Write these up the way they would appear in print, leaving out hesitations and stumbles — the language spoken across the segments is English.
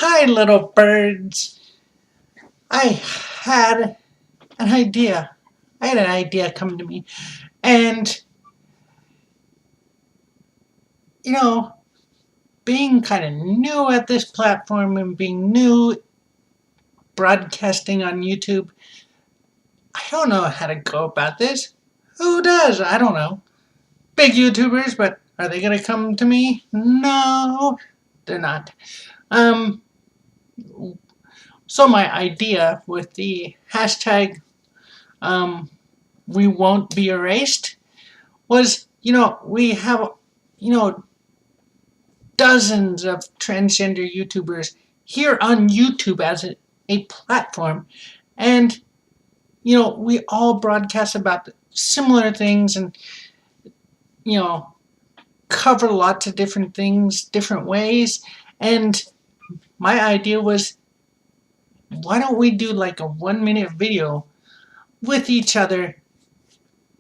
Hi, little birds. I had an idea. I had an idea come to me. And, you know, being kind of new at this platform and being new broadcasting on YouTube, I don't know how to go about this. Who does? I don't know. Big YouTubers, but are they going to come to me? No, they're not. Um, so my idea with the hashtag we won't be erased was, we have, you know, dozens of transgender YouTubers here on YouTube as a platform. And, we all broadcast about similar things and, you know, cover lots of different things, different ways. And my idea was, why don't we do like a 1 minute video with each other,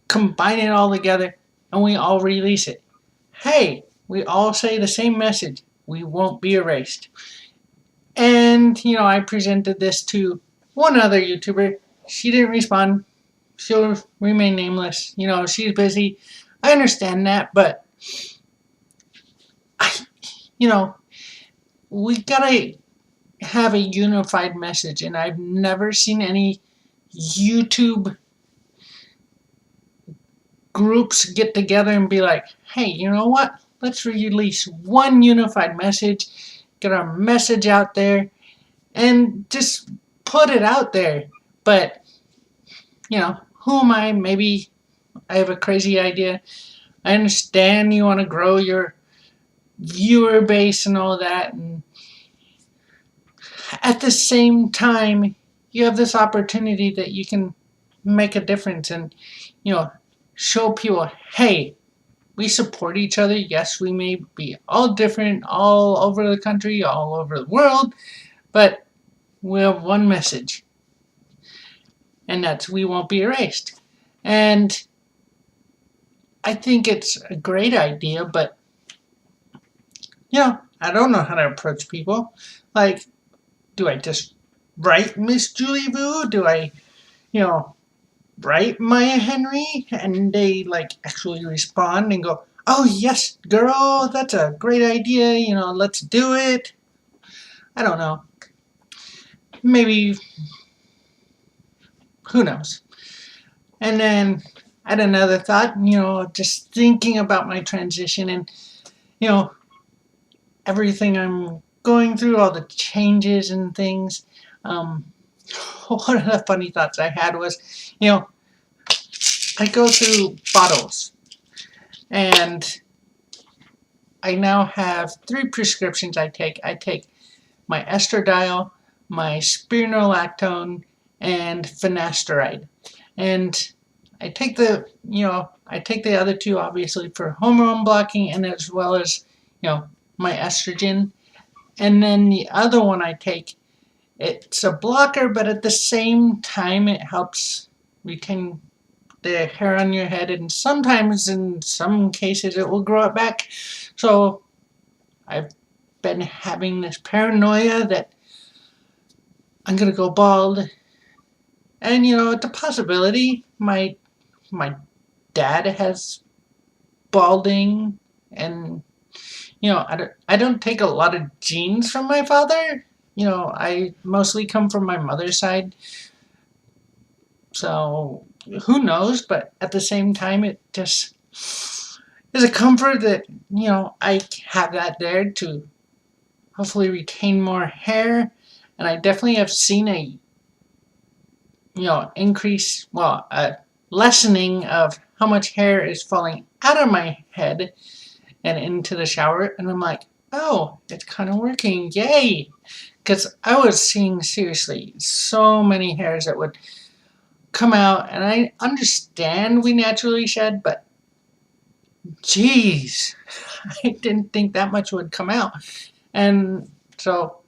combine it all together, and we all release it? Hey, we all say the same message. We won't be erased. And, I presented this to one other YouTuber. She didn't respond. She'll remain nameless. She's busy. I understand that, but, I, you know, we gotta have a unified message. And I've never seen any YouTube groups get together and be like, hey, you know what? Let's release one unified message, get our message out there, and just put it out there. But, who am I? Maybe I have a crazy idea. I understand you want to grow your viewer base and all that. And at the same time, you have this opportunity that you can make a difference and, show people, hey, we support each other. Yes, we may be all different, all over the country, all over the world, but we have one message, and that's we won't be erased. And I think it's a great idea, but, I don't know how to approach people. Like, do I just write Miss Julie Vu? Do I, write Maya Henry? And they, actually respond and go, oh, yes, girl, that's a great idea. Let's do it. I don't know. Maybe, who knows? And then I had another thought, just thinking about my transition and, you know, everything I'm going through, all the changes and things. One of the funny thoughts I had was, I go through bottles, and I now have 3 prescriptions I take. I take my estradiol, my spironolactone, and finasteride. And I take the other 2 obviously for hormone blocking and as well as, my estrogen. And then the other one I take, it's a blocker, but at the same time it helps retain the hair on your head, and sometimes in some cases it will grow it back. So I've been having this paranoia that I'm gonna go bald, and it's a possibility. My dad has balding, and I don't take a lot of genes from my father. I mostly come from my mother's side, so who knows? But at the same time, it just is a comfort that I have that there to hopefully retain more hair. And I definitely have seen a increase, well, a lessening of how much hair is falling out of my head and into the shower. And I'm like, oh, it's kind of working, yay! Because I was seeing seriously so many hairs that would come out, and I understand we naturally shed, but geez, I didn't think that much would come out. And so,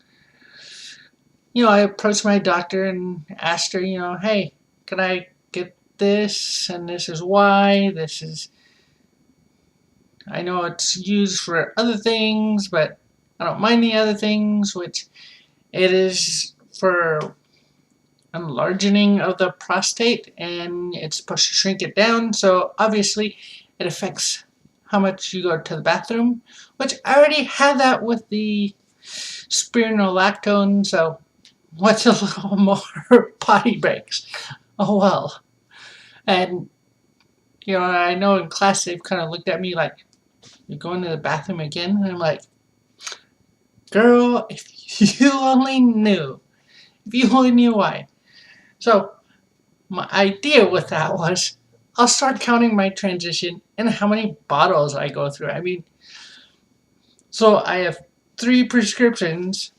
I approached my doctor and asked her, hey, can I get this? And this is why. I know it's used for other things, but I don't mind the other things, which, It is for enlarging of the prostate, and it's supposed to shrink it down. So obviously it affects how much you go to the bathroom, which I already had that with the spironolactone. So what's a little more potty breaks? Oh well. And I know in class they've kind of looked at me like, "You're going to the bathroom again?" And I'm like, "Girl, if you only knew. If you only knew why." So my idea with that was, I'll start counting my transition and how many bottles I go through. I mean, so I have 3 prescriptions.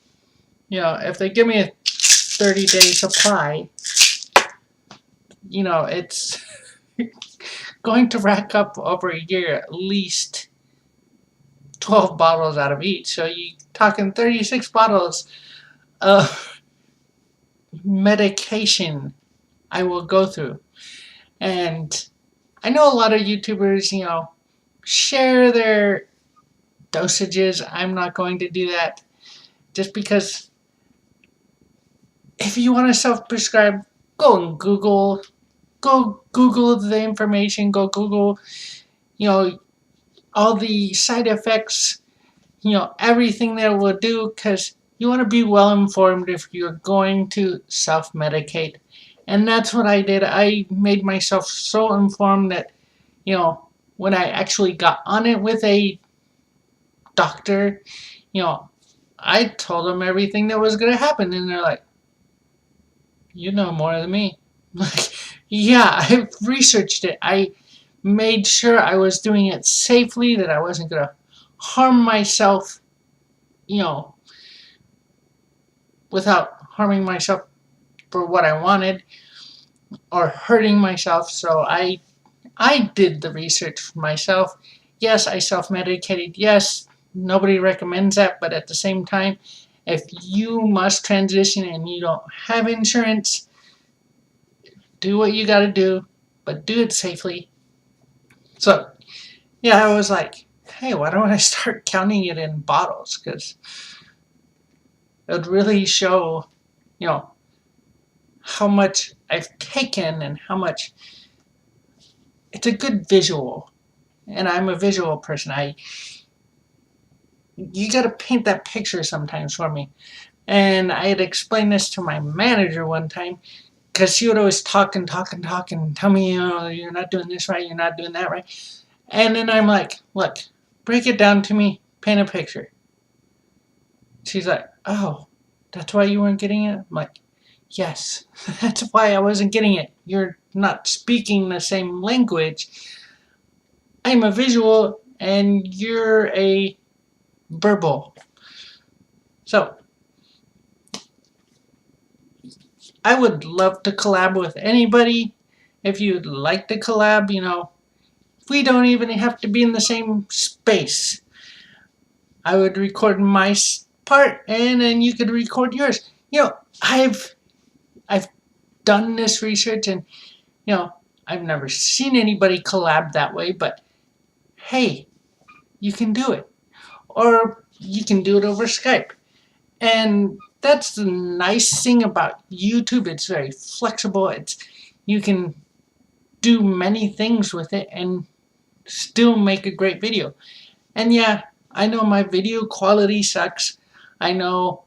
If they give me a 30-day supply, it's going to rack up over a year at least 12 bottles out of each. So you're talking 36 bottles of medication I will go through. And I know a lot of YouTubers, share their dosages. I'm not going to do that, just because if you want to self-prescribe, go Google the information, go Google, all the side effects, everything that it will do, because you want to be well informed if you're going to self-medicate. And that's what I did. I made myself so informed that, when I actually got on it with a doctor, I told them everything that was going to happen. And they're like, "You know more than me." Like, yeah, I researched it. I made sure I was doing it safely, that I wasn't going to harm myself, without harming myself for what I wanted or hurting myself. So I did the research for myself. Yes, I self-medicated. Yes, nobody recommends that, but at the same time, if you must transition and you don't have insurance, do what you gotta do, but do it safely. So, yeah, I was like, hey, why don't I start counting it in bottles? Because it would really show, how much I've taken and how much. It's a good visual. And I'm a visual person. You gotta paint that picture sometimes for me. And I had explained this to my manager one time, because she would always talk and tell me, you're not doing this right, you're not doing that right. And then I'm like, look, break it down to me, paint a picture. She's like, oh, that's why you weren't getting it? I'm like, yes, that's why I wasn't getting it. You're not speaking the same language. I'm a visual and you're a verbal. So I would love to collab with anybody. If you'd like to collab, we don't even have to be in the same space. I would record my part, and then you could record yours. I've done this research, and I've never seen anybody collab that way, but hey, you can do it. Or you can do it over Skype. And that's the nice thing about YouTube. It's very flexible. You can do many things with it and still make a great video. And yeah, I know my video quality sucks. I know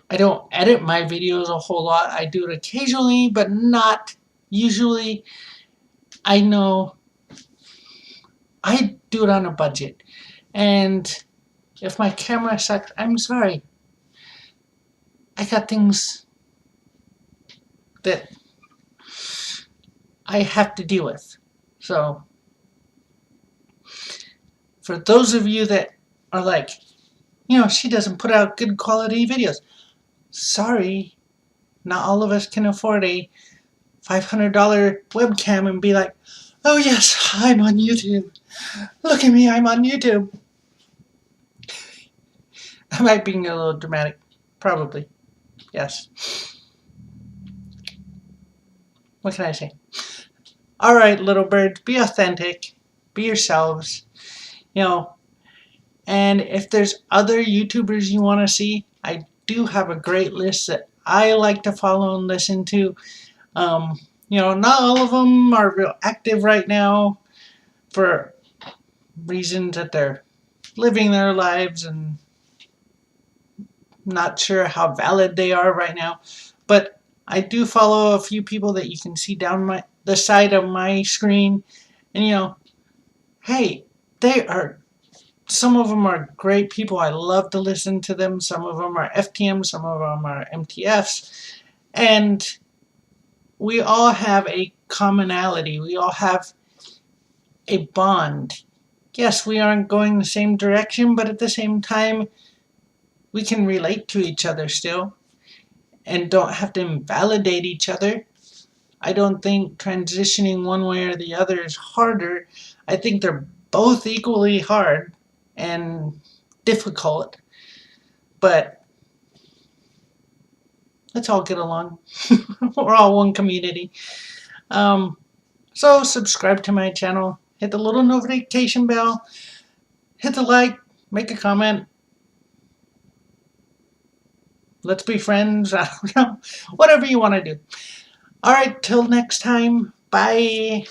I don't edit my videos a whole lot. I do it occasionally, but not usually. I know I do it on a budget. And if my camera sucks, I'm sorry. I got things that I have to deal with. So, for those of you that are like, she doesn't put out good quality videos. Sorry, not all of us can afford a $500 webcam and be like, oh yes, I'm on YouTube. Look at me, I'm on YouTube. Am I being a little dramatic? Probably. Yes. What can I say? Alright, little birds, be authentic. Be yourselves. And if there's other YouTubers you want to see, I do have a great list that I like to follow and listen to. Not all of them are real active right now for reasons that they're living their lives and not sure how valid they are right now. But I do follow a few people that you can see down the side of my screen. And hey, they are, some of them are great people. I love to listen to them. Some of them are FTM, some of them are MTFs. And we all have a commonality. We all have a bond. Yes, we aren't going the same direction, but at the same time, we can relate to each other still and don't have to invalidate each other. I don't think transitioning one way or the other is harder. I think they're both equally hard and difficult, but let's all get along. We're all one community. So subscribe to my channel, hit the little notification bell, hit the like, make a comment. Let's be friends. I don't know. Whatever you want to do. Alright, till next time. Bye.